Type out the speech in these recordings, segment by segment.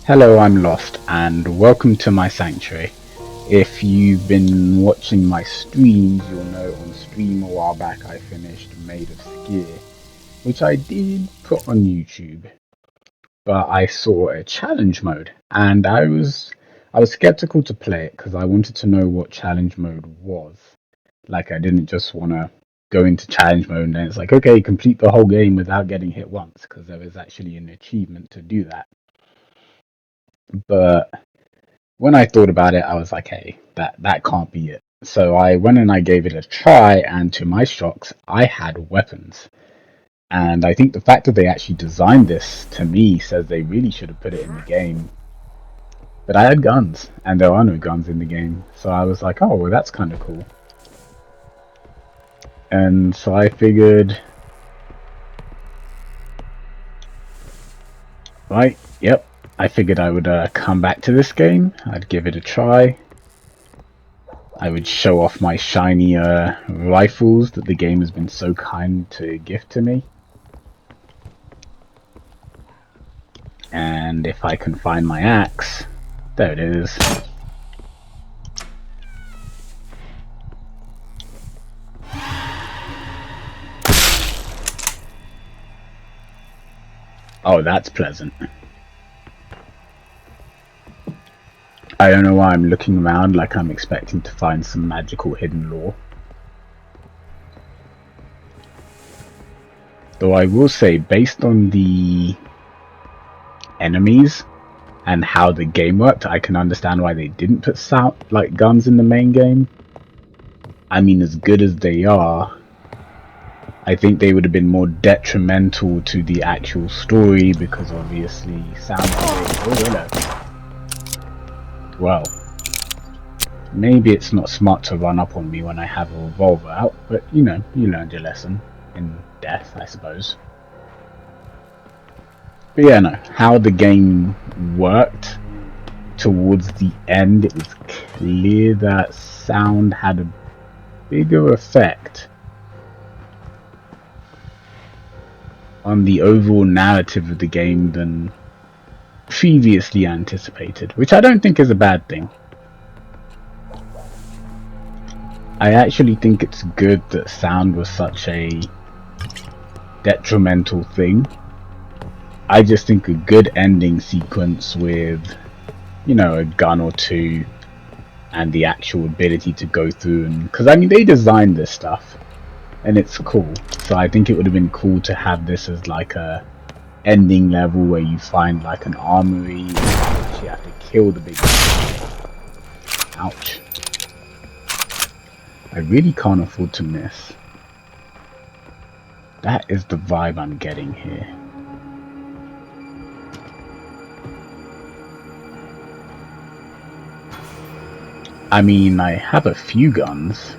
Hello, I'm Lost, and welcome to my sanctuary. If you've been watching my streams, you'll know on stream a while back I finished Maid of Sker, which I did put on YouTube. But I saw a challenge mode, and I was skeptical to play it because I wanted to know what challenge mode was. Like I didn't just want to go into challenge mode and then it's like, okay, complete the whole game without getting hit once, because there was actually an achievement to do that. But when I thought about it, I was like, hey, that can't be it. So I went and I gave it a try, and to my shocks, I had weapons. And I think the fact that they actually designed this to me says they really should have put it in the game. But I had guns, and there are no guns in the game. So I was like, oh, well, that's kind of cool. And so I figured, right, yep, I figured I would come back to this game. I'd give it a try. I would show off my shiny rifles that the game has been so kind to gift to me. And if I can find my axe, there it is. Oh, that's pleasant. I don't know why I'm looking around like I'm expecting to find some magical hidden lore. Though I will say, based on the enemies and how the game worked, I can understand why they didn't put guns in the main game. I mean, as good as they are, I think they would have been more detrimental to the actual story because obviously sound. Oh, hello. Well, maybe it's not smart to run up on me when I have a revolver out, but you know, you learned your lesson in death, I suppose. But yeah, no, how the game worked towards the end, it was clear that sound had a bigger effect on the overall narrative of the game than previously anticipated, which I don't think is a bad thing. I actually think it's good that sound was such a detrimental thing. I just think a good ending sequence with, you know, a gun or two and the actual ability to go through, and because I mean they designed this stuff and it's cool, so I think it would have been cool to have this as like a ending level where you find like an armory and you have to kill the big guy. Ouch. I really can't afford to miss. That is the vibe I'm getting here. I mean, I have a few guns,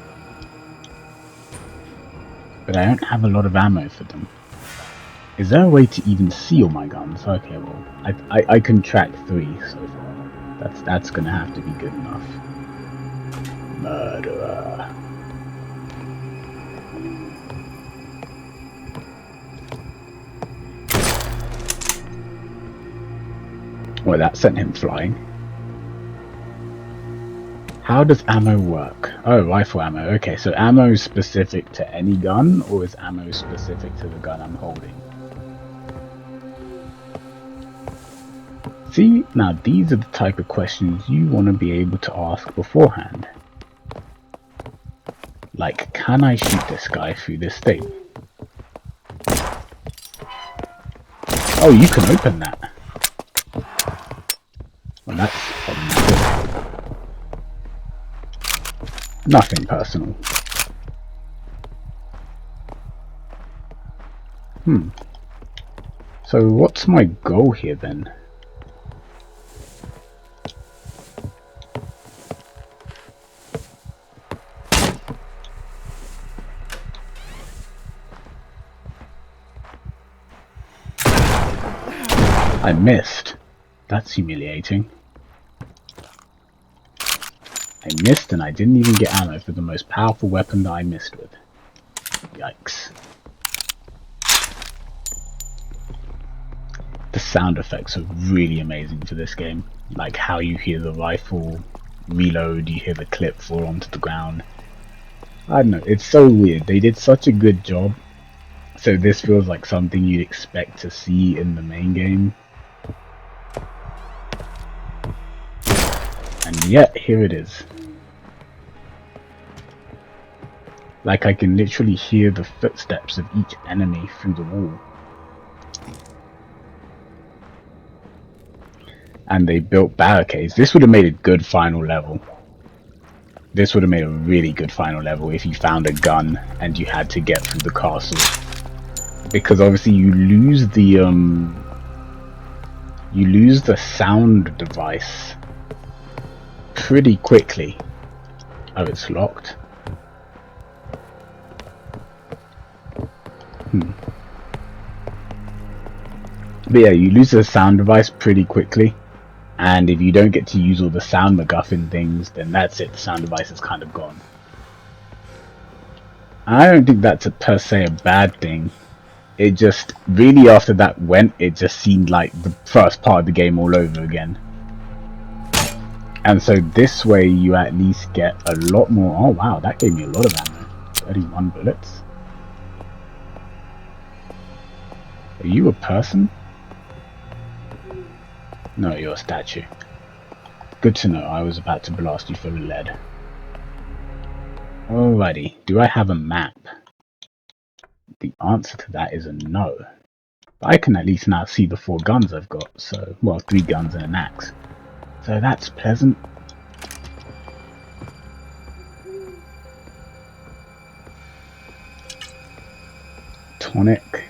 but I don't have a lot of ammo for them. Is there a way to even see all my guns? Okay, well, I can track 3 so far. That's gonna have to be good enough. Murderer. Well, that sent him flying. How does ammo work? Oh, rifle ammo. Okay, so ammo is specific to any gun, or is ammo specific to the gun I'm holding? See, now these are the type of questions you want to be able to ask beforehand. Like, can I shoot this guy through this thing? Oh, you can open that. Well, that's problematic. Nothing personal. So what's my goal here then? I missed. That's humiliating. I missed and I didn't even get ammo for the most powerful weapon that I missed with. Yikes. The sound effects are really amazing for this game. Like how you hear the rifle reload, you hear the clip fall onto the ground. I don't know, it's so weird. They did such a good job. So this feels like something you'd expect to see in the main game. And yet, here it is. Like I can literally hear the footsteps of each enemy through the wall. And they built barricades. This would have made a good final level. This would have made a really good final level if you found a gun and you had to get through the castle. Because obviously you lose the sound device pretty quickly. Oh, it's locked. But yeah, you lose the sound device pretty quickly. And if you don't get to use all the sound MacGuffin things, then that's it, the sound device is kind of gone. I don't think that's per se a bad thing. It just, really after that went, it just seemed like the first part of the game all over again. And so this way you at least get a lot more. Oh wow, that gave me a lot of ammo. 31 bullets. Are you a person? No, you're a statue. Good to know, I was about to blast you full of lead. Alrighty, do I have a map? The answer to that is a no. But I can at least now see the 4 guns I've got, so, well, 3 guns and an axe. So that's pleasant. Tonic.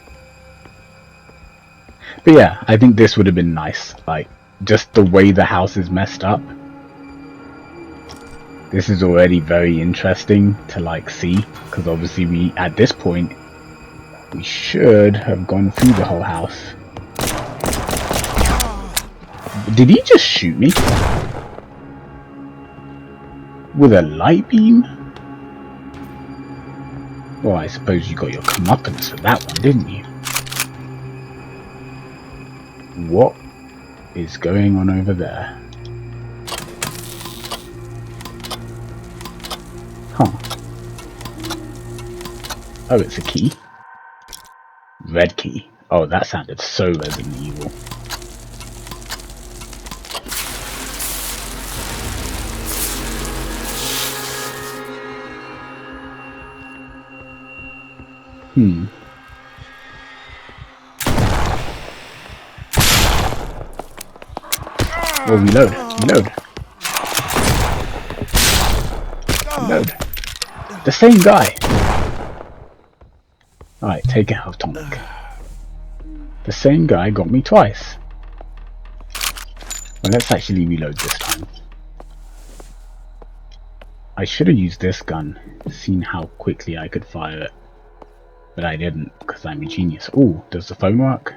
But yeah, I think this would have been nice, like, just the way the house is messed up. This is already very interesting to, like, see, because obviously we, at this point, we should have gone through the whole house. Did he just shoot me? With a light beam? Well, I suppose you got your comeuppance for that one, didn't you? What is going on over there? Huh. Oh, it's a key. Red key. Oh, that sounded so Resident Evil. Oh, reload. Reload. Reload. The same guy. Alright, take it out, Tonic. The same guy got me twice. Well, let's actually reload this time. I should have used this gun, seen how quickly I could fire it. But I didn't, because I'm a genius. Ooh, does the phone work?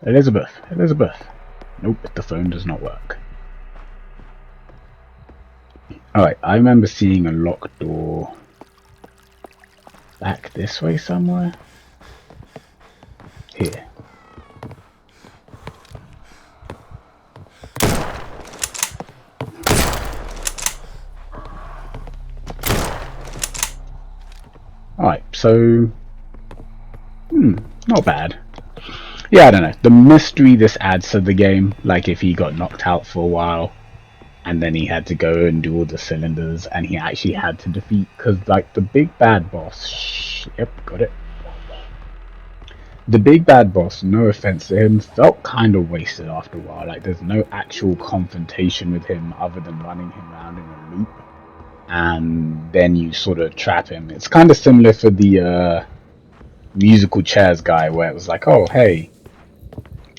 Elizabeth, Elizabeth. Nope, the phone does not work. Alright, I remember seeing a locked door back this way somewhere. Here. Alright, so not bad. Yeah, I don't know. The mystery this adds to the game, like if he got knocked out for a while and then he had to go and do all the cylinders and he actually had to defeat, because like the big bad boss, yep, got it. The big bad boss, no offense to him, felt kind of wasted after a while. Like there's no actual confrontation with him other than running him around in a loop. And then you sort of trap him. It's kind of similar for the musical chairs guy, where it was like, oh hey,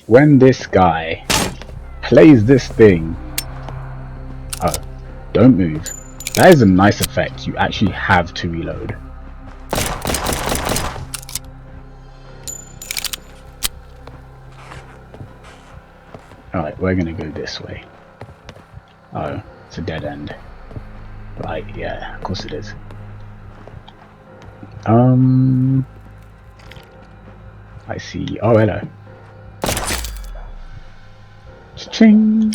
when this guy plays this thing, oh, don't move. That is a nice effect. You actually have to reload. Alright, we're gonna go this way. Oh, it's a dead end. Right, yeah, of course it is. I see. Oh, hello. Ching.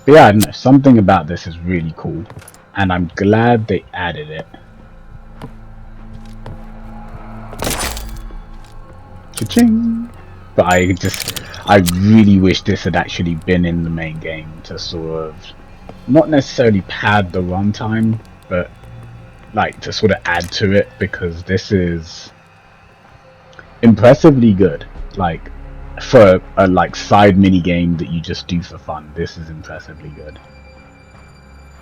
But yeah, I don't know, something about this is really cool, and I'm glad they added it. Cha-ching. But I really wish this had actually been in the main game to sort of, not necessarily pad the runtime, but like to sort of add to it, because this is impressively good. Like for a like side mini game that you just do for fun, this is impressively good.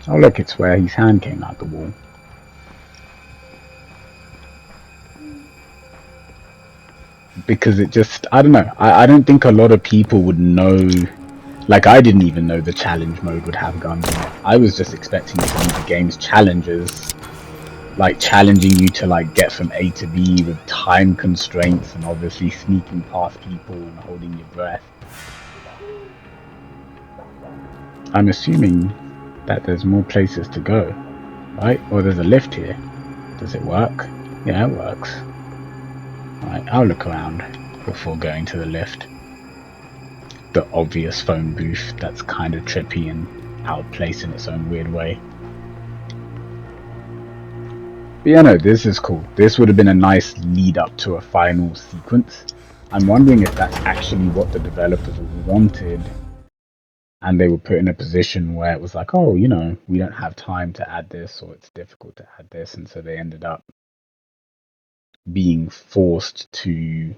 Oh look, it's where his hand came out the wall. Because it just, I don't know, I don't think a lot of people would know. Like, I didn't even know the challenge mode would have guns in it. I was just expecting some of the game's challenges, like challenging you to like get from A to B with time constraints and obviously sneaking past people and holding your breath. I'm assuming that there's more places to go, right? Or there's a lift here. Does it work? Yeah, it works. Alright, I'll look around before going to the lift. The obvious phone booth that's kind of trippy and out of place in its own weird way. But yeah, no, this is cool. This would have been a nice lead up to a final sequence. I'm wondering if that's actually what the developers wanted, and they were put in a position where it was like, oh, you know, we don't have time to add this, or it's difficult to add this, and so they ended up being forced to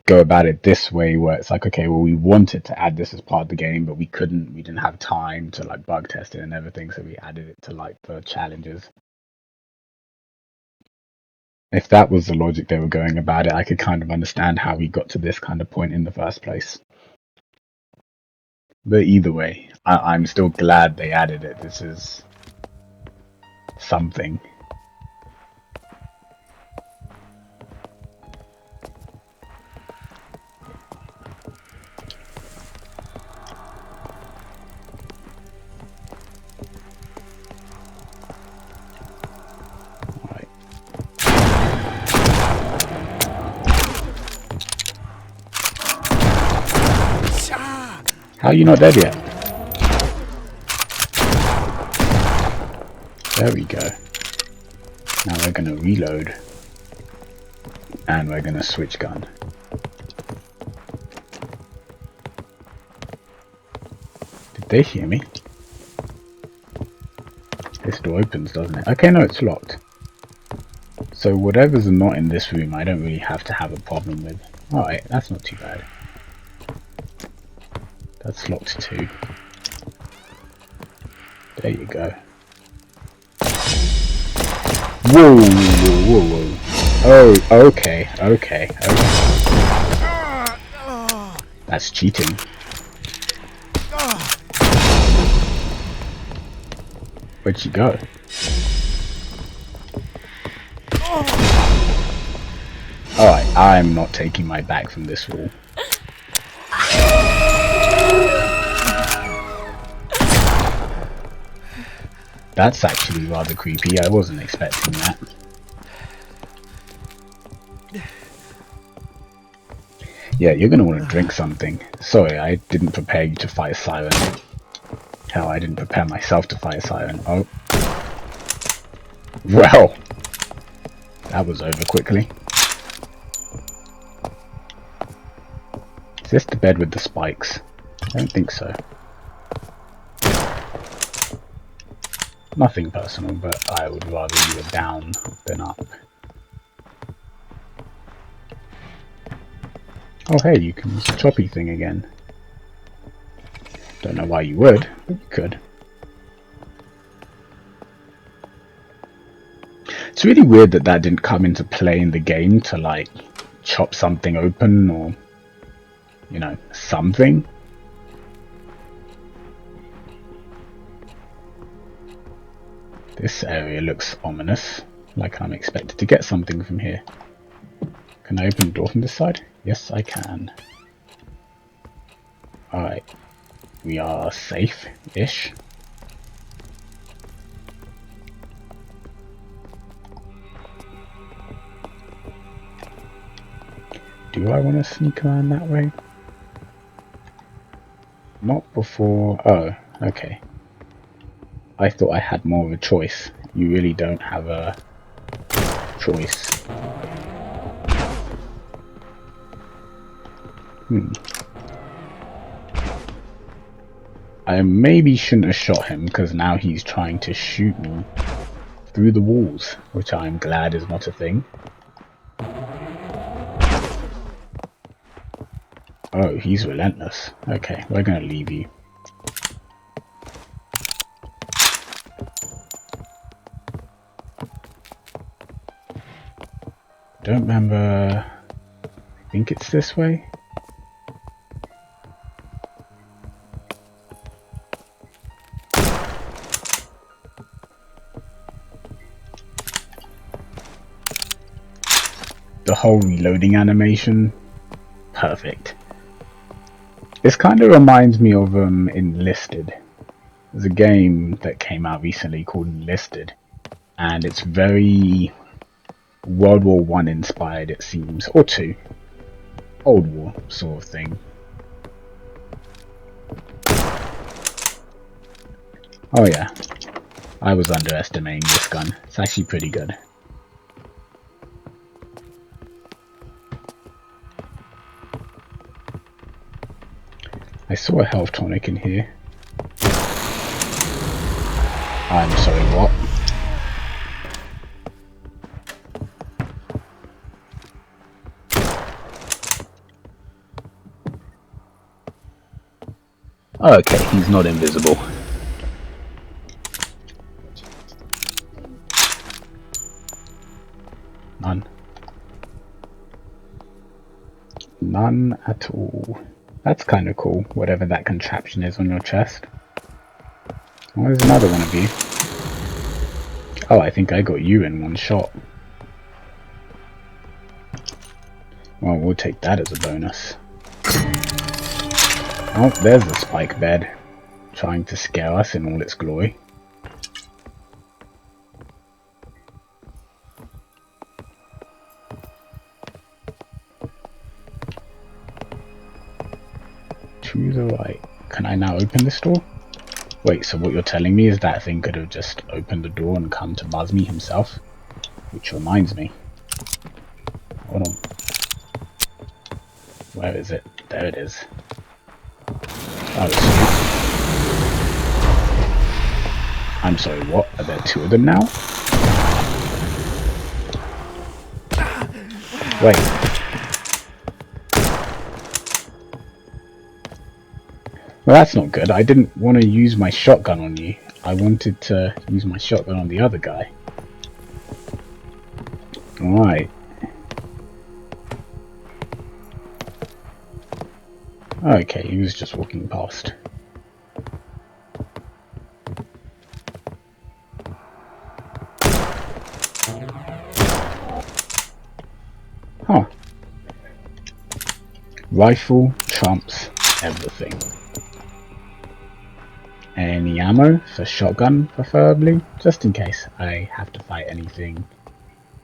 go about it this way, where it's like, okay, well, we wanted to add this as part of the game, but we didn't have time to like bug test it and everything, so we added it to like the challenges. If that was the logic they were going about it, I could kind of understand how we got to this kind of point in the first place. But either way, I'm still glad they added it. This is something. How are you not dead yet? There we go. Now we're gonna reload. And we're gonna switch gun. Did they hear me? This door opens, doesn't it? Okay, no, it's locked. So whatever's not in this room, I don't really have to have a problem with. Alright, that's not too bad. That's locked too. There you go. Whoa, whoa, whoa, whoa. Oh, okay. That's cheating. Where'd she go? Alright, I'm not taking my back from this wall. That's actually rather creepy. I wasn't expecting that. Yeah, you're gonna want to drink something. Sorry, I didn't prepare you to fight a siren. Hell, I didn't prepare myself to fight a siren. Oh. Well. That was over quickly. Is this the bed with the spikes? I don't think so. Nothing personal, but I would rather you were down than up. Oh hey, you can use the choppy thing again. Don't know why you would, but you could. It's really weird that that didn't come into play in the game to like chop something open or, you know, something. This area looks ominous, like I'm expected to get something from here. Can I open the door from this side? Yes, I can. Alright, we are safe-ish. Do I want to sneak around that way? Not before... Oh, okay. I thought I had more of a choice. You really don't have a choice. I maybe shouldn't have shot him, because now he's trying to shoot me through the walls, which I'm glad is not a thing. Oh, he's relentless. Okay, we're gonna leave you. Don't remember... I think it's this way? The whole reloading animation, perfect. This kind of reminds me of Enlisted. There's a game that came out recently called Enlisted, and it's very World War One inspired, it seems, or two, Old War sort of thing. Oh yeah, I was underestimating this gun. It's actually pretty good. I saw a health tonic in here. I'm sorry, what? Okay, he's not invisible. None. None at all. That's kind of cool, whatever that contraption is on your chest. Oh, there's another one of you. Oh, I think I got you in one shot. Well, we'll take that as a bonus. Oh, there's the spike bed, trying to scare us in all its glory. To the right. Can I now open this door? Wait, so what you're telling me is that thing could have just opened the door and come to buzz me himself? Which reminds me. Hold on. Where is it? There it is. Oh, sweet. I'm sorry, what? Are there two of them now? Wait. Well, that's not good. I didn't want to use my shotgun on you. I wanted to use my shotgun on the other guy. Alright. Okay, he was just walking past. Huh. Rifle trumps everything. Any ammo for shotgun, preferably, just in case I have to fight anything.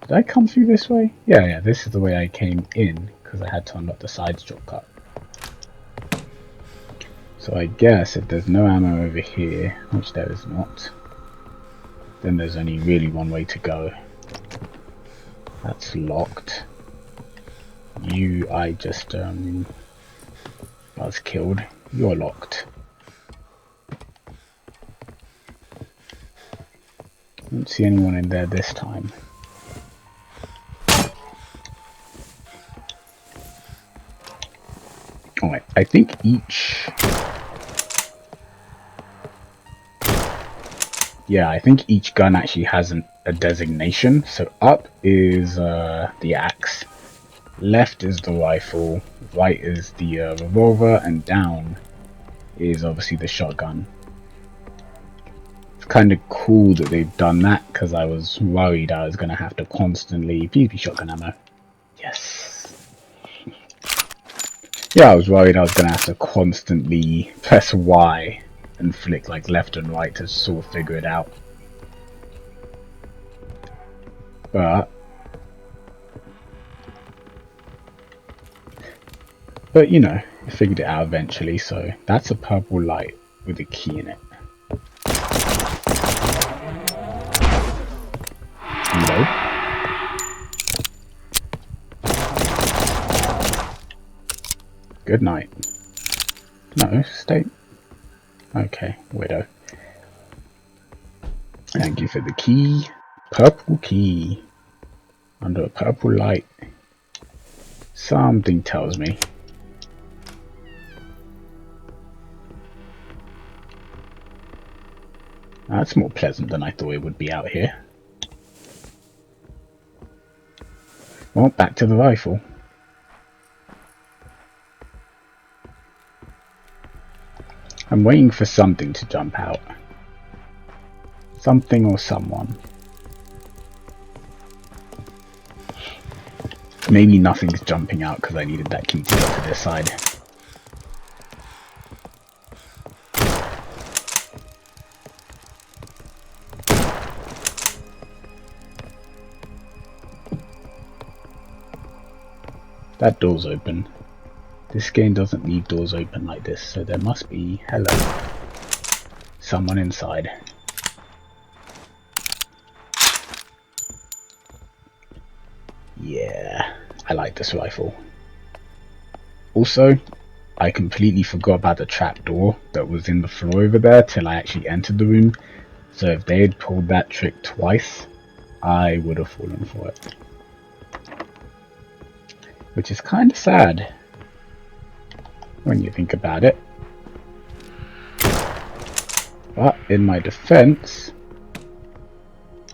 Did I come through this way? Yeah, this is the way I came in, because I had to unlock the side shortcut. So I guess if there's no ammo over here, which there is not, then there's only really one way to go. That's locked. You, I just was killed. You're locked. Don't see anyone in there this time. Alright, I think each... Yeah, I think each gun actually has a designation. So up is the axe, left is the rifle, right is the revolver, and down is obviously the shotgun. It's kind of cool that they've done that, because I was worried I was going to have to constantly... PvP shotgun ammo. Yes. Yeah, I was worried I was going to have to constantly press Y and flick like left and right to sort of figure it out. But you know, I figured it out eventually, so that's a purple light with a key in it. Reload. Good night. No, stay. Okay, widow. Thank you for the key. Purple key. Under a purple light. Something tells me. That's more pleasant than I thought it would be out here. Well, back to the rifle. I'm waiting for something to jump out. Something or someone. Maybe nothing's jumping out because I needed that key to get to this side. That door's open. This game doesn't leave doors open like this, so there must be, hello, someone inside. Yeah, I like this rifle. Also, I completely forgot about the trapdoor that was in the floor over there till I actually entered the room. So if they had pulled that trick twice, I would have fallen for it. Which is kind of sad when you think about it. But in my defense,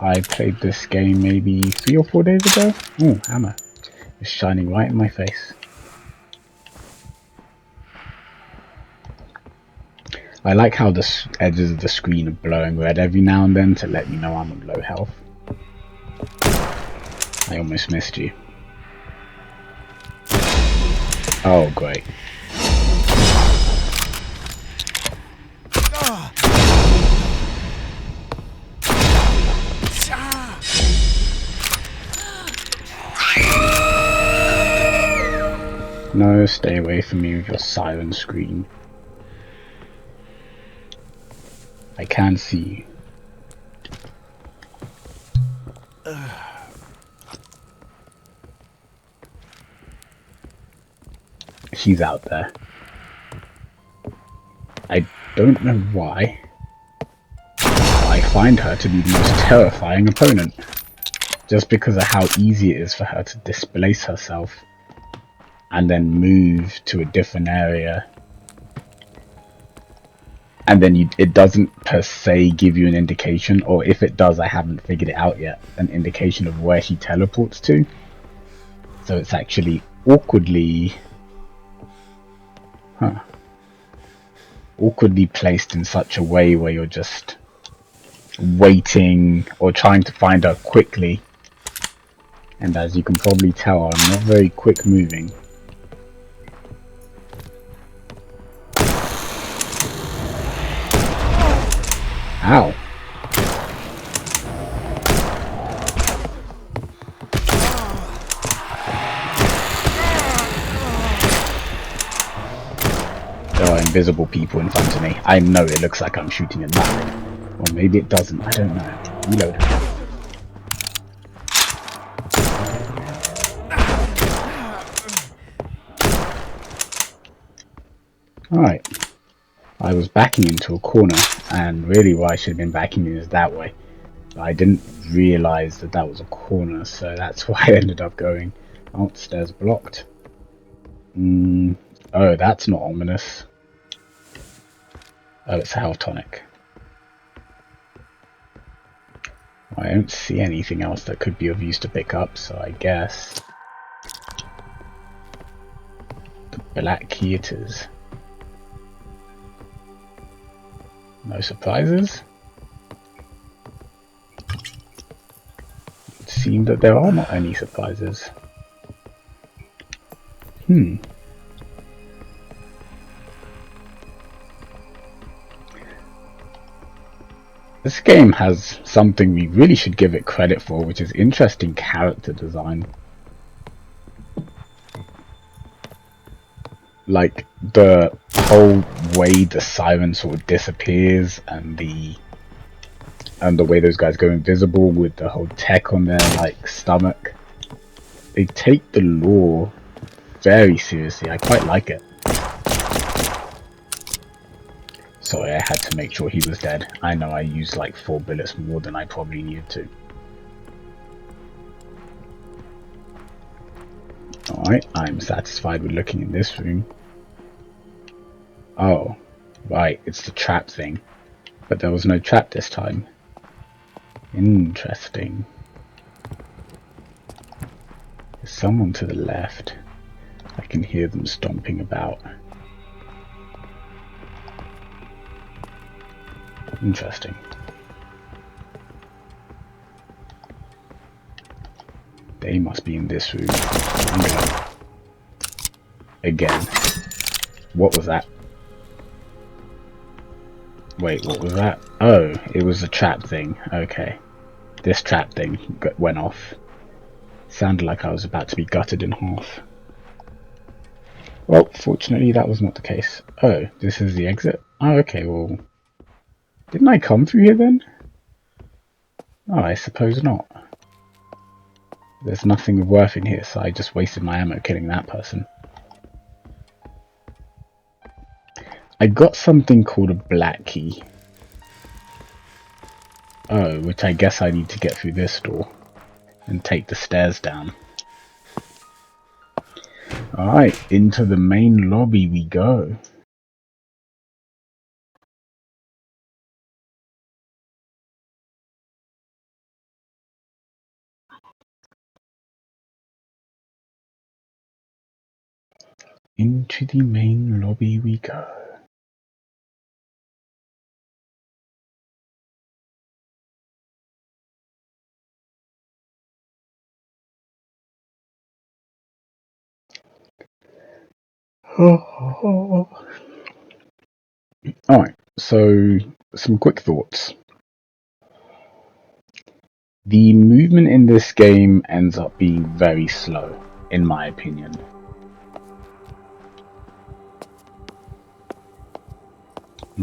I played this game maybe 3 or 4 days ago. Ooh, hammer. It's shining right in my face. I like how the edges of the screen are glowing red every now and then to let me know I'm on low health. I almost missed you. Oh, great. No, stay away from me with your siren scream. I can see you. She's out there. I don't know why. I find her to be the most terrifying opponent. Just because of how easy it is for her to displace herself and then move to a different area. And then it doesn't per se give you an indication, or if it does, I haven't figured it out yet, an indication of where she teleports to. So it's actually awkwardly placed in such a way where you're just waiting or trying to find her quickly. And as you can probably tell, I'm not very quick moving. Ow. There are invisible people in front of me. I know it looks like I'm shooting at nothing. Or maybe it doesn't, I don't know. Reload. Alright. I was backing into a corner, and really what I should have been backing in is that way. But I didn't realise that that was a corner, so that's why I ended up going. Oh, stairs blocked. Oh, that's not ominous. Oh, it's a health tonic. I don't see anything else that could be of use to pick up, so I guess the black key it is. No surprises. It seemed that there are not any surprises. This game has something we really should give it credit for, which is interesting character design. like the whole way the siren sort of disappears, and the way those guys go invisible with the whole tech on their like stomach. They take the lore very seriously. I quite like it. Sorry, I had to make sure he was dead. I know I used like 4 bullets more than I probably needed to. Alright, I'm satisfied with looking in this room. Oh, right, it's the trap thing. But there was no trap this time. Interesting. There's someone to the left. I can hear them stomping about. Interesting. They must be in this room. Again. What was that? Wait, what was that? Oh, it was a trap thing. Okay. This trap thing went off. Sounded like I was about to be gutted in half. Well, fortunately that was not the case. Oh, this is the exit? Oh, okay, well... Didn't I come through here then? Oh, I suppose not. There's nothing of worth in here, so I just wasted my ammo killing that person. I got something called a black key. Oh, which I guess I need to get through this door and take the stairs down. Alright, into the main lobby we go. Into the main lobby we go. Alright, so some quick thoughts. The movement in this game ends up being very slow, in my opinion. I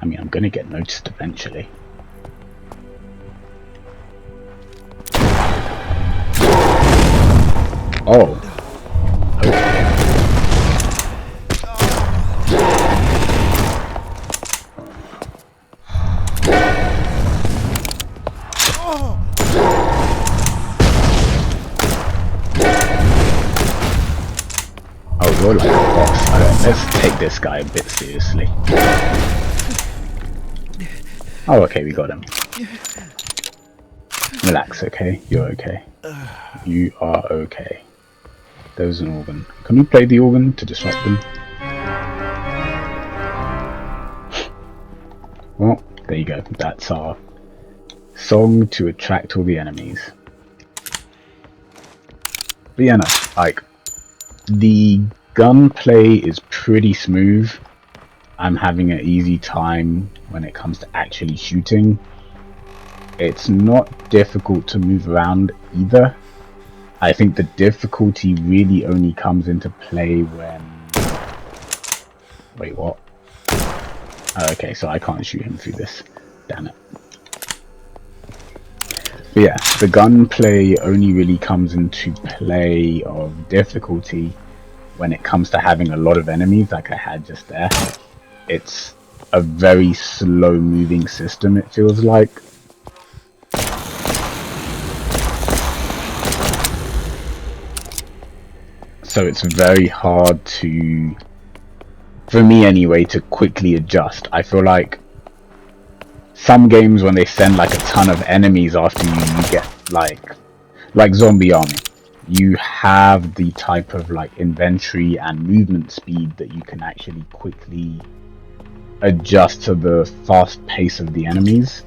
mean, I'm gonna get noticed eventually. Oh. Okay. Oh, you're like a boss. Okay, let's take this guy a bit seriously. Oh, okay, we got him. Relax, okay? You're okay. You are okay. There's an organ. Can we play the organ to disrupt them? Well, there you go. That's our song to attract all the enemies. But yeah, no, like, the gunplay is pretty smooth. I'm having an easy time when it comes to actually shooting. It's not difficult to move around either. I think the difficulty really only comes into play when... Wait, what? Oh, okay, so I can't shoot him through this. Damn it. But yeah, the gunplay only really comes into play of difficulty when it comes to having a lot of enemies like I had just there. It's a very slow moving system, it feels like. So it's very hard to, for me anyway, to quickly adjust. I feel like some games when they send like a ton of enemies after you, you get like Zombie Army. You have the type of like inventory and movement speed that you can actually quickly adjust to the fast pace of the enemies.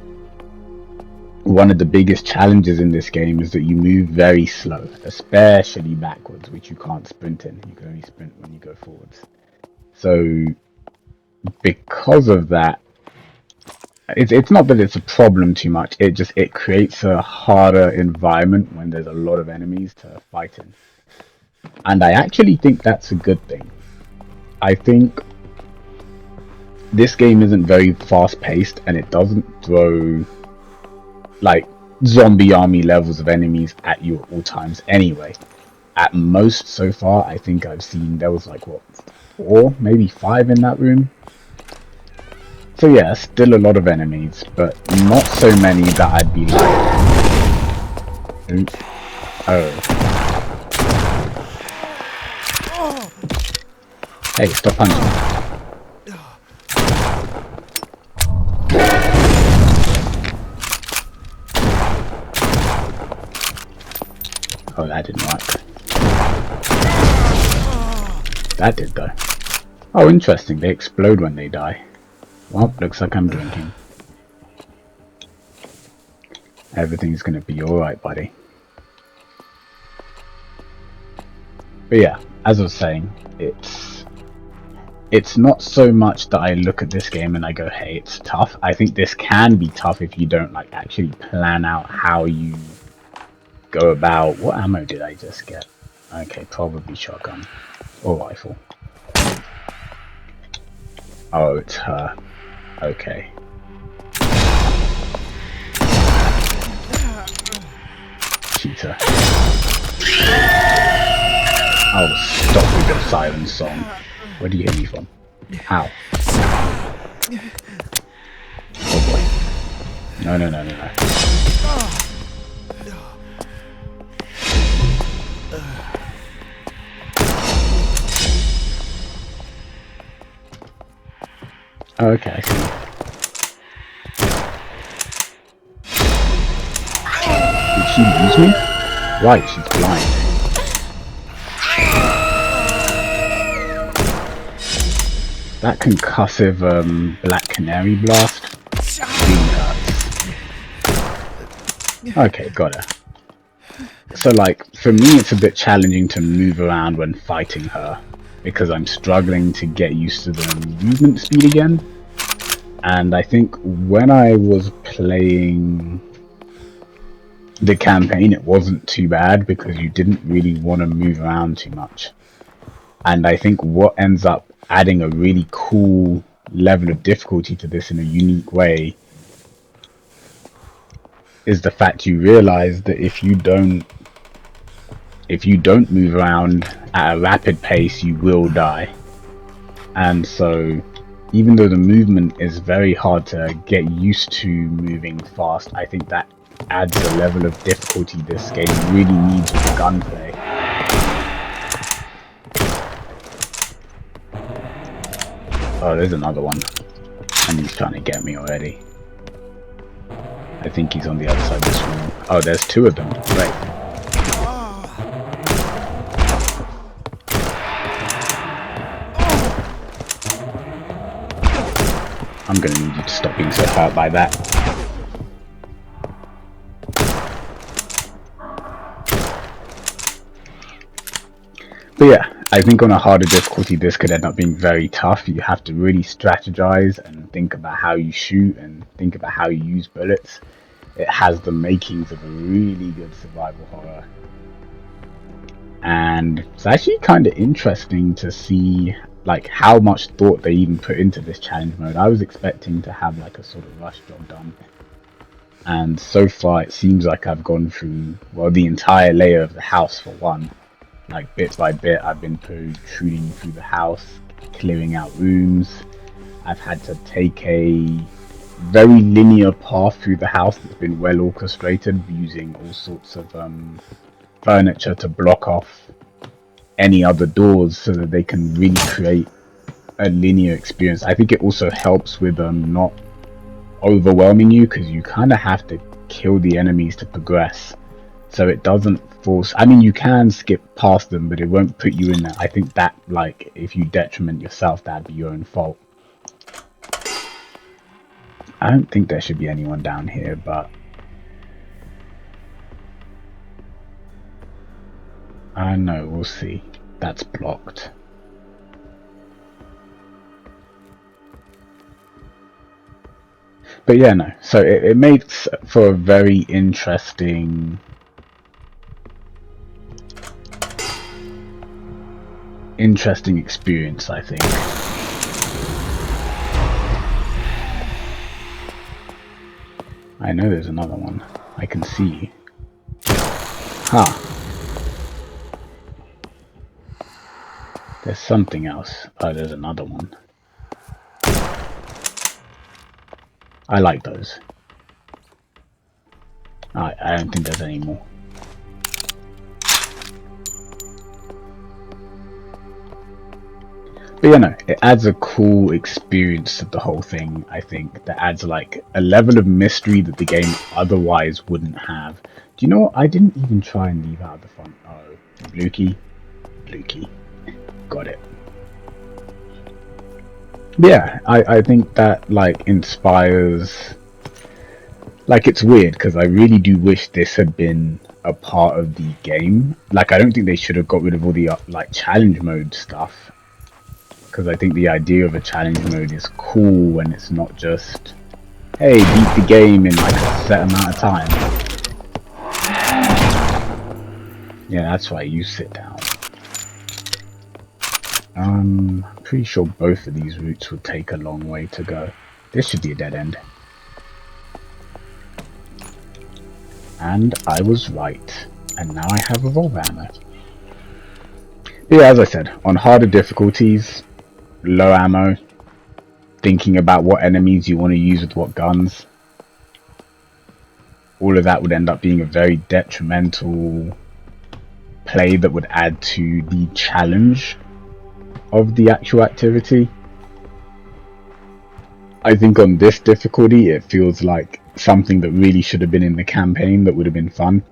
One of the biggest challenges in this game is that you move very slow, especially backwards, which you can't sprint in. You can only sprint when you go forwards. So because of that, it's not that it's a problem too much, it creates a harder environment when there's a lot of enemies to fight in. And I actually think that's a good thing. I think this game isn't very fast paced and it doesn't throw like zombie army levels of enemies at you at all times anyway. At most so far, I think I've seen there was like what, 4, maybe 5 in that room. So yeah, still a lot of enemies, but not so many that I'd be like, oh, hey, stop punching. Oh, that didn't work. That did though. Oh, interesting. They explode when they die. Well, looks like I'm drinking. Everything's gonna be alright, buddy. But yeah, as I was saying, it's not so much that I look at this game and I go, hey, it's tough. I think this can be tough if you don't like actually plan out how you go about. What ammo did I just get? Okay, probably shotgun or rifle. Oh, it's her. Okay. Cheater. Oh, stop with your siren song. Where do you hear me from? Ow. Oh boy. No, no, no, no, no. Oh, okay, I see. Did she lose me? Right, she's blind. That concussive Black Canary blast really hurts. Okay, got her. So like, for me it's a bit challenging to move around when fighting her, because I'm struggling to get used to the movement speed again. And I think when I was playing the campaign it wasn't too bad because you didn't really want to move around too much. And I think what ends up adding a really cool level of difficulty to this in a unique way is the fact you realize that if you don't move around at a rapid pace, you will die. And so even though the movement is very hard to get used to moving fast, I think that adds a level of difficulty this game really needs with gunplay. Oh, there's another one. And he's trying to get me already. I think he's on the other side of this room. Oh, there's 2 of them. Right. I'm gonna need you to stop being so hurt by that. But yeah, I think on a harder difficulty this could end up being very tough. You have to really strategize and think about how you shoot and think about how you use bullets. It has the makings of a really good survival horror. And it's actually kind of interesting to see like how much thought they even put into this challenge mode. I was expecting to have like a sort of rush job done. And so far it seems like I've gone through, well, the entire layer of the house for one. Like bit by bit I've been protruding through the house, clearing out rooms. I've had to take a very linear path through the house that's been well orchestrated, using all sorts of furniture to block off any other doors so that they can really create a linear experience. I think it also helps with not overwhelming you, because you kind of have to kill the enemies to progress. So it doesn't force, I mean you can skip past them, but it won't put you in there. I think that like if you detriment yourself, that'd be your own fault. I don't think there should be anyone down here, but I don't know, we'll see. That's blocked. But yeah, no, so it makes for a very interesting interesting experience, I think. I know there's another one. I can see you. Huh. There's something else. Oh, there's another one. I like those. I don't think there's any more. But you know, it adds a cool experience to the whole thing, I think. That adds like a level of mystery that the game otherwise wouldn't have. Do you know what? I didn't even try and leave out the front. Oh, blue key. Blue key. Got it. But yeah, I think that like inspires. Like, it's weird because I really do wish this had been a part of the game. Like, I don't think they should have got rid of all the like challenge mode stuff, because I think the idea of a challenge mode is cool when it's not just, hey, beat the game in like a set amount of time. Yeah, that's why you sit down. I'm pretty sure both of these routes would take a long way to go. This should be a dead end. And I was right. And now I have revolver ammo. But yeah, as I said, on harder difficulties, low ammo, thinking about what enemies you want to use with what guns, all of that would end up being a very detrimental play that would add to the challenge of the actual activity. I think on this difficulty it feels like something that really should have been in the campaign that would have been fun.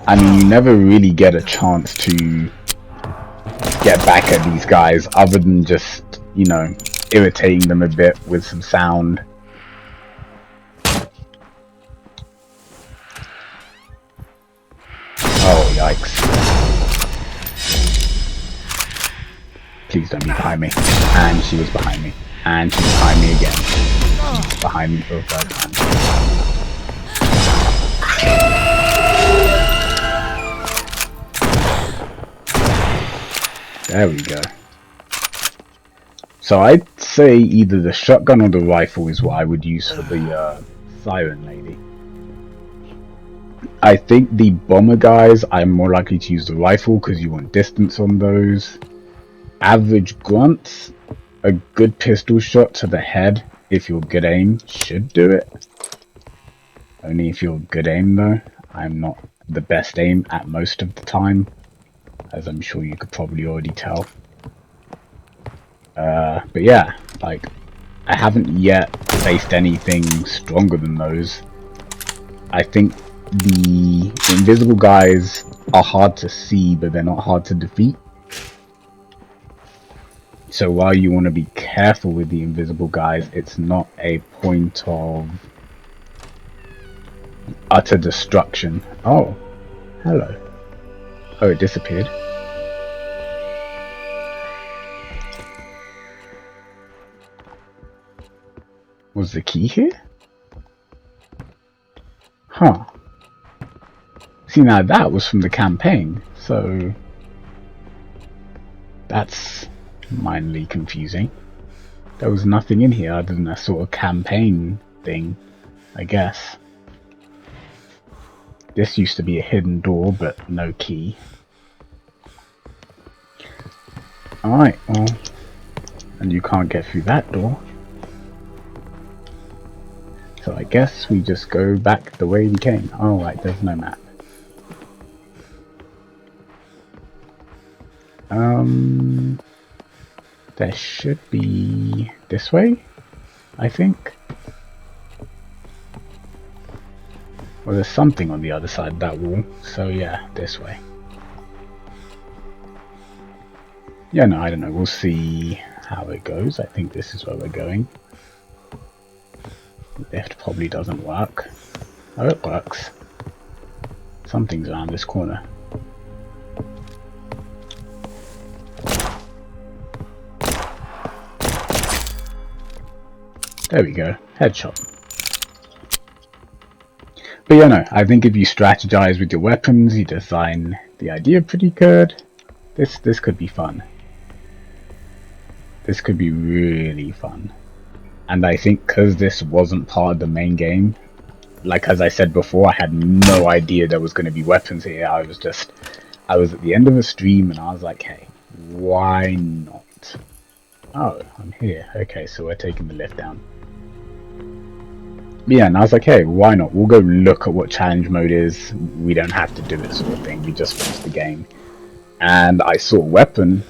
I mean, you never really get a chance to get back at these guys other than just, you know, irritating them a bit with some sound. Oh, yikes. Please don't be behind me. And she was behind me. And she's behind me again. She's behind me for a third time. There we go. So I'd say either the shotgun or the rifle is what I would use for the siren lady. I think the bomber guys, I'm more likely to use the rifle because you want distance on those. Average grunts, a good pistol shot to the head, if you're good aim, should do it. Only if you're good aim though. I'm not the best aim at most of the time, as I'm sure you could probably already tell. But yeah, like, I haven't yet faced anything stronger than those. I think the invisible guys are hard to see, but they're not hard to defeat. So while you want to be careful with the invisible guys, it's not a point of utter destruction. Oh, hello. Oh, it disappeared. Was the key here? Huh. See, now that was from the campaign, so that's mildly confusing. There was nothing in here other than a sort of campaign thing, I guess. This used to be a hidden door, but no key. Alright, well, and you can't get through that door. So I guess we just go back the way we came. Oh, right, there's no map. There should be this way, I think. Well, there's something on the other side of that wall, so yeah, this way. Yeah, no, I don't know, we'll see how it goes. I think this is where we're going. Lift probably doesn't work. Oh, it works. Something's around this corner. There we go, headshot. But yeah, no, I think if you strategize with your weapons, you design the idea pretty good. This could be fun. This could be really fun. And I think because this wasn't part of the main game, like as I said before, I had no idea there was going to be weapons here. I was at the end of a stream and I was like, hey, why not? Oh, I'm here. Okay, so we're taking the lift down. Yeah, and I was like, hey, why not? We'll go look at what challenge mode is. We don't have to do it, sort of thing. We just finished the game. And I saw weapons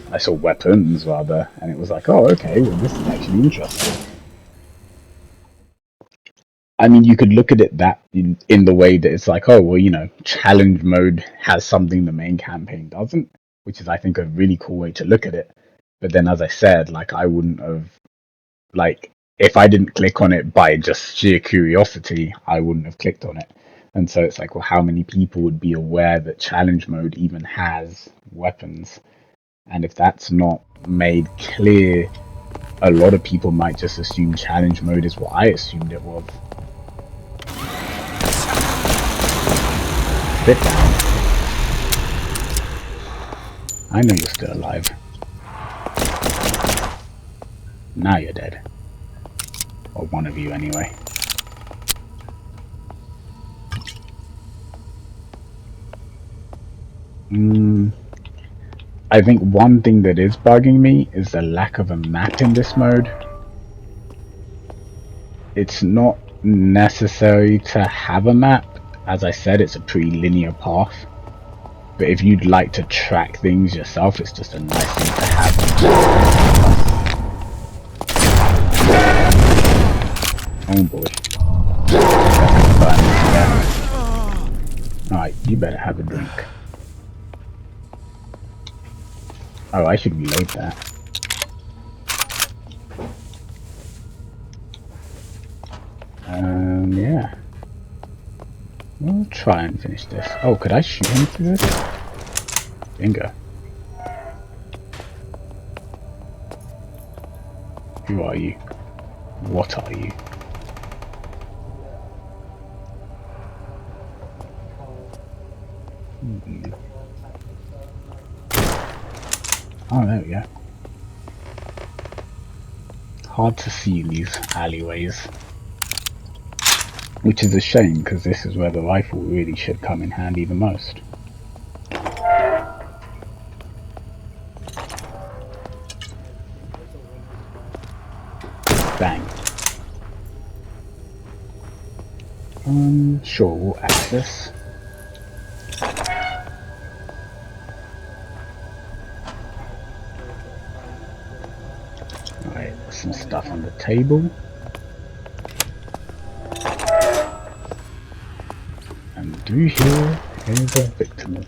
rather, and it was like, oh, okay, well, this is actually interesting. I mean, you could look at it that in the way that it's like, oh, well, you know, challenge mode has something the main campaign doesn't, which is, I think, a really cool way to look at it. But then, as I said, like, I wouldn't have, like, if I didn't click on it by just sheer curiosity, I wouldn't have clicked on it. And so it's like, well, how many people would be aware that challenge mode even has weapons? And if that's not made clear, a lot of people might just assume challenge mode is what I assumed it was. Sit down. I know you're still alive. Now you're dead. Or one of you anyway. I think one thing that is bugging me is the lack of a map in this mode. It's not necessary to have a map. As I said, it's a pretty linear path. But if you'd like to track things yourself, it's just a nice thing to have. Oh boy. Alright, you better have a drink. Oh, I should reload that. Yeah. We'll try and finish this. Oh, could I shoot him through this? Bingo. Who are you? What are you? Oh, there we go. Hard to see in these alleyways. Which is a shame, because this is where the rifle really should come in handy the most. Bang. Sure, we'll access. Alright, some stuff on the table. And through here is a victim.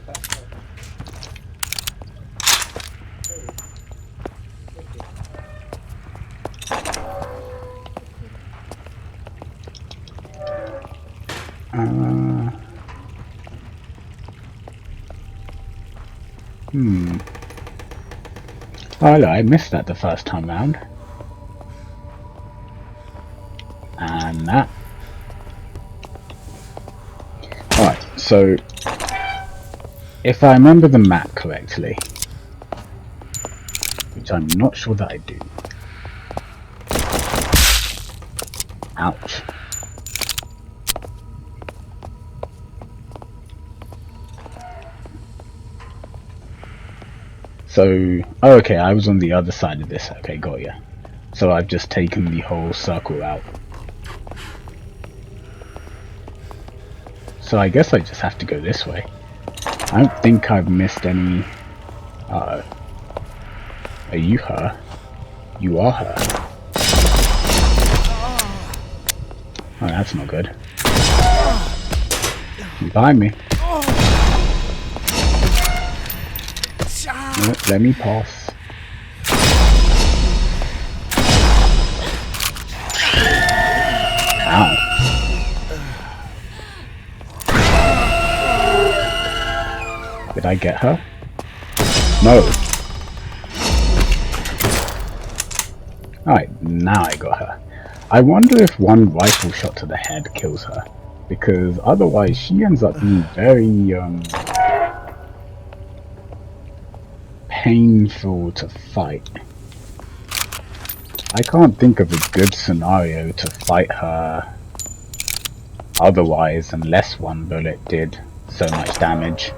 Oh look, I missed that the first time round. And that. Alright, so if I remember the map correctly, which I'm not sure that I do. Ouch. So, oh, okay, I was on the other side of this. Okay, got ya. So I've just taken the whole circle out. So I guess I just have to go this way. I don't think I've missed any... Uh-oh. Are you her? You are her. Oh, that's not good. She's behind me. No, let me pass. Ow. Did I get her? No. Alright, now I got her. I wonder if one rifle shot to the head kills her. Because otherwise she ends up being very, painful to fight. I can't think of a good scenario to fight her otherwise unless one bullet did so much damage.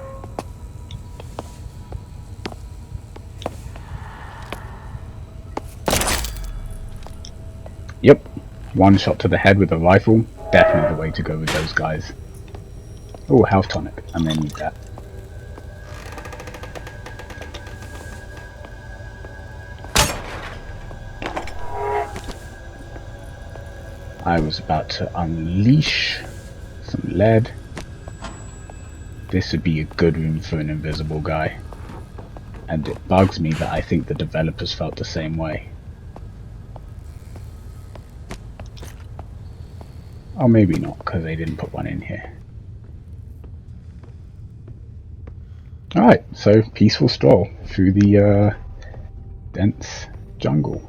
Yep, one shot to the head with a rifle, definitely the way to go with those guys. Oh, health tonic, I may need that. I was about to unleash some lead. This would be a good room for an invisible guy. And it bugs me that I think the developers felt the same way. Or maybe not, because they didn't put one in here. Alright, so peaceful stroll through the dense jungle.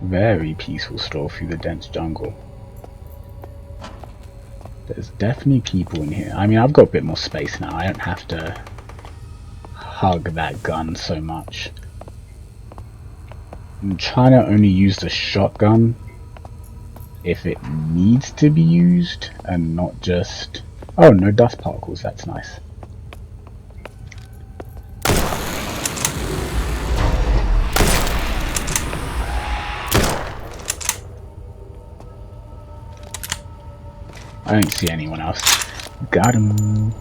Very peaceful stroll through the dense jungle. There's definitely people in here. I mean, I've got a bit more space now. I don't have to hug that gun so much. I'm trying to only use the shotgun if it needs to be used and not just... Oh, no dust particles, that's nice. I don't see anyone else. Got him.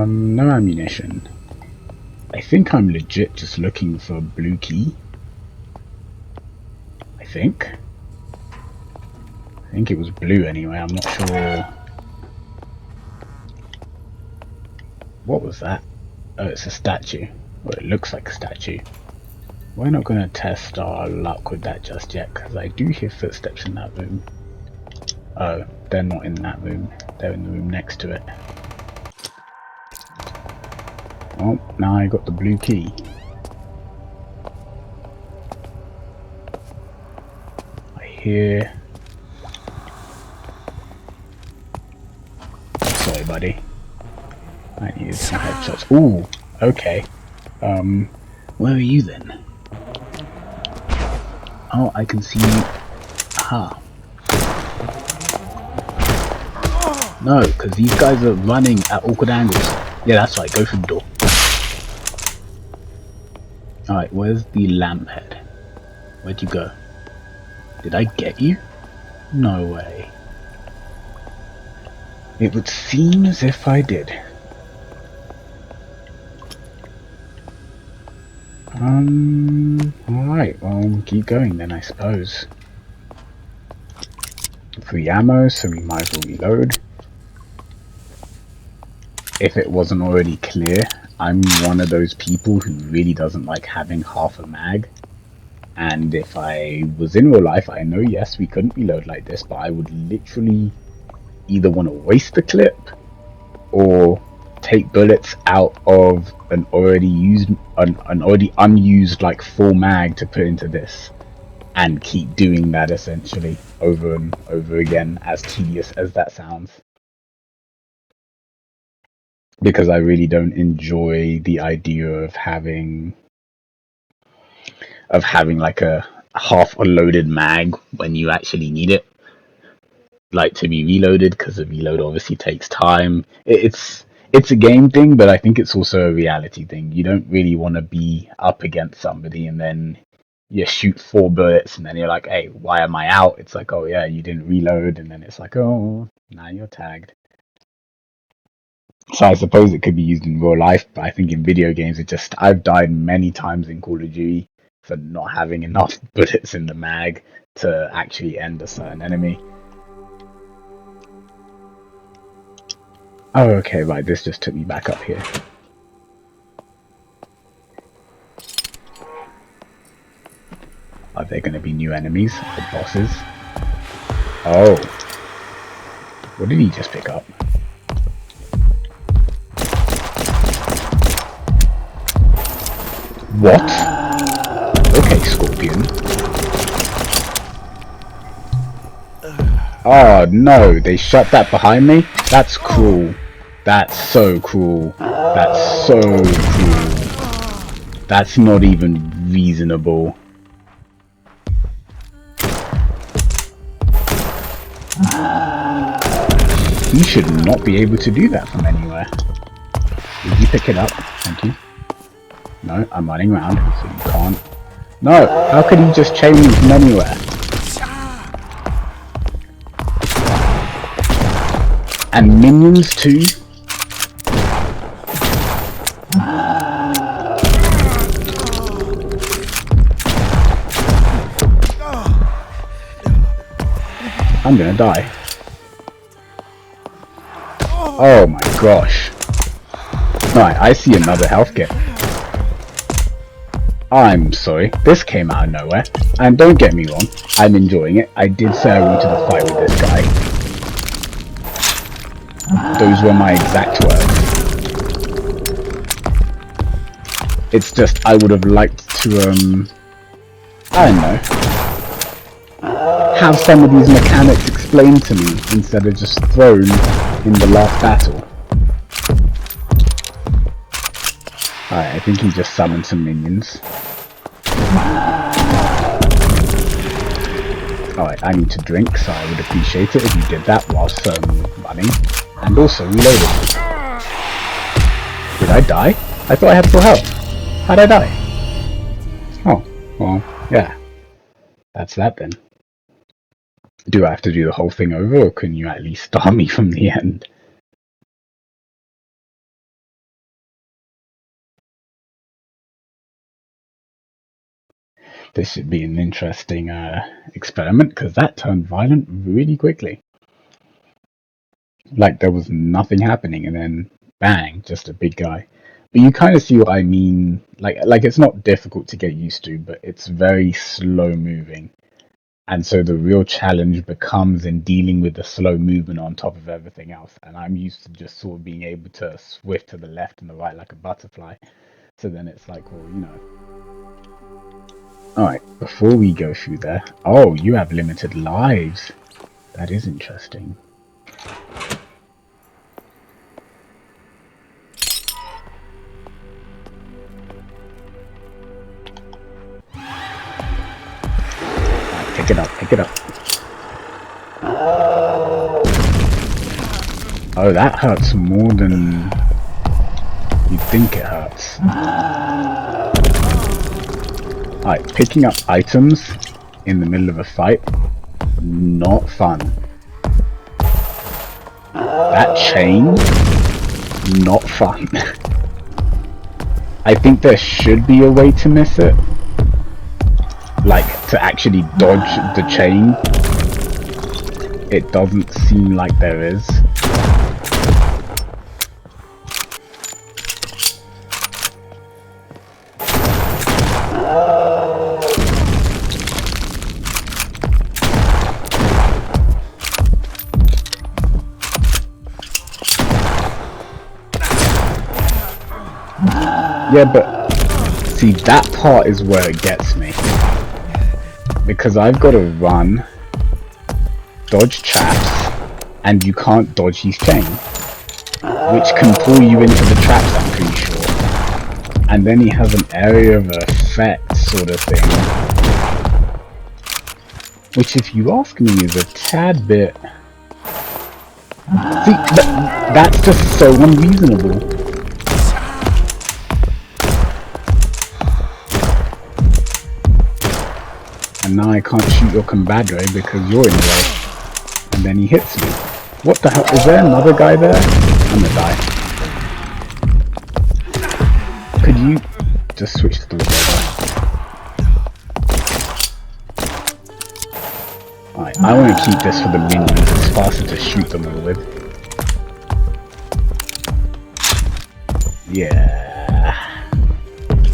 No ammunition. I think I'm legit just looking for a blue key. I think it was blue anyway, I'm not sure. What was that? Oh, it's a statue. Well, it looks like a statue. We're not going to test our luck with that just yet, because I do hear footsteps in that room. Oh, they're not in that room. They're in the room next to it. Oh, now I got the blue key. I hear... Sorry, buddy. I needed some headshots. Ooh, okay. Where are you then? Oh, I can see you. Aha. No, because these guys are running at awkward angles. Yeah, that's right, go through the door. Alright, where's the lamp head? Where'd you go? Did I get you? No way. It would seem as if I did. Alright, well, keep going then, I suppose. Free ammo, so we might as well reload. If it wasn't already clear, I'm one of those people who really doesn't like having half a mag. And if I was in real life, I know, yes, we couldn't reload like this, but I would literally either want to waste the clip or take bullets out of an already unused like full mag to put into this, and keep doing that essentially over and over again, as tedious as that sounds, because I really don't enjoy the idea of having like a half a loaded mag when you actually need it, like, to be reloaded, because the reload obviously takes time. It's a game thing, but I think it's also a reality thing. You don't really want to be up against somebody and then you shoot 4 bullets and then you're like, hey, why am I out? It's like, oh yeah, you didn't reload, and then it's like, oh, now you're tagged. So I suppose it could be used in real life, but I think in video games, I've died many times in Call of Duty for not having enough bullets in the mag to actually end a certain enemy. Oh, okay, right, this just took me back up here. Are there going to be new enemies or bosses? Oh. What did he just pick up? What? Scorpion. Oh no, they shut that behind me? That's cruel. That's so cruel. That's so cruel. That's not even reasonable. You should not be able to do that from anywhere. Did you pick it up? Thank you. No, I'm running around, so you can't. No, how could he just chain me from anywhere? And minions too? I'm gonna die. Oh my gosh. Right, I see another health kit. I'm sorry, this came out of nowhere. And don't get me wrong, I'm enjoying it. I did say I wanted to fight with this guy. Those were my exact words. It's just, I would have liked to, I don't know, have some of these mechanics explained to me instead of just thrown in the last battle. Alright, I think he just summoned some minions. Alright, I need to drink, so I would appreciate it if you did that whilst running. And also reloaded. Did I die? I thought I had full health. How'd I die? Oh, well, yeah. That's that then. Do I have to do the whole thing over, or can you at least start me from the end? This should be an interesting experiment, because that turned violent really quickly. Like there was nothing happening, and then bang, just a big guy. But you kind of see what I mean. Like it's not difficult to get used to, but it's very slow moving. And so the real challenge becomes in dealing with the slow movement on top of everything else. And I'm used to just sort of being able to swift to the left and the right like a butterfly. So then it's like, well, you know. Alright, before we go through there. Oh, you have limited lives. That is interesting. Pick it up, pick it up. Oh, that hurts more than you think it hurts. Alright, picking up items in the middle of a fight, not fun. That chain, not fun. I think there should be a way to miss it. Like, to actually dodge the chain. It doesn't seem like there is. Yeah, but see, that part is where it gets me. Because I've got to run, dodge traps, and you can't dodge his chain. Which can pull you into the traps, I'm pretty sure. And then he has an area of effect sort of thing. Which, if you ask me, is a tad bit... See, that's just so unreasonable. And now I can't shoot your compadre because you're in the way. And then he hits me. What the hell? Is there another guy there? I'm gonna die. Could you just switch to the revolver? Alright, I want to keep this for the minions. It's faster to shoot them all with. Yeah.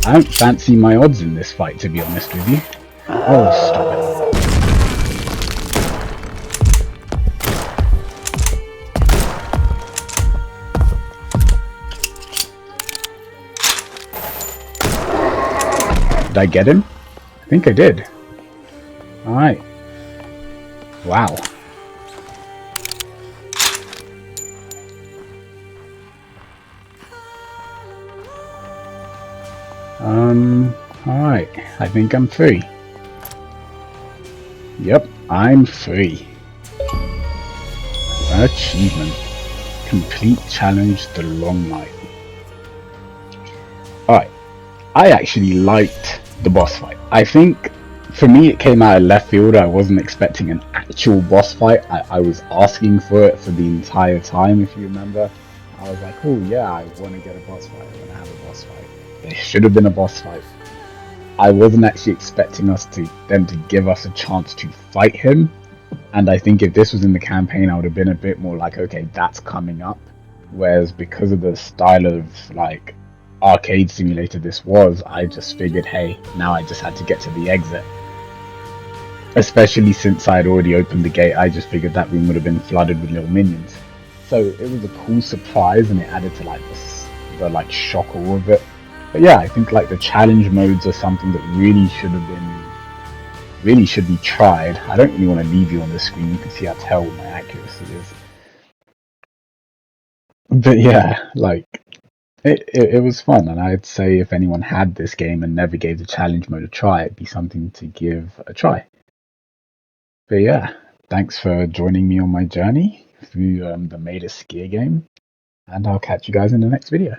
I don't fancy my odds in this fight, to be honest with you. Oh, stop it. Did I get him? think I did. Alright. Wow. Alright. I think I'm free. Yep, I'm free. Achievement. Complete challenge the long night. Alright. I actually liked the boss fight. I think for me it came out of left field. I wasn't expecting an actual boss fight. I was asking for it for the entire time, if you remember. I was like, oh yeah, I want to get a boss fight. I want to have a boss fight. There should have been a boss fight. I wasn't actually expecting them to give us a chance to fight him. And I think if this was in the campaign, I would have been a bit more like, okay, that's coming up. Whereas because of the style of like arcade simulator this was, I just figured, hey, now I just had to get to the exit. Especially since I had already opened the gate, I just figured that room would have been flooded with little minions. So it was a cool surprise, and it added to like the like shock of it. But yeah, I think like the challenge modes are something that really should be tried. I don't really want to leave you on the screen. You can see how terrible my accuracy is. But yeah, like it was fun, and I'd say if anyone had this game and never gave the challenge mode a try, it'd be something to give a try. But yeah, thanks for joining me on my journey through the Maid of Sker game, and I'll catch you guys in the next video.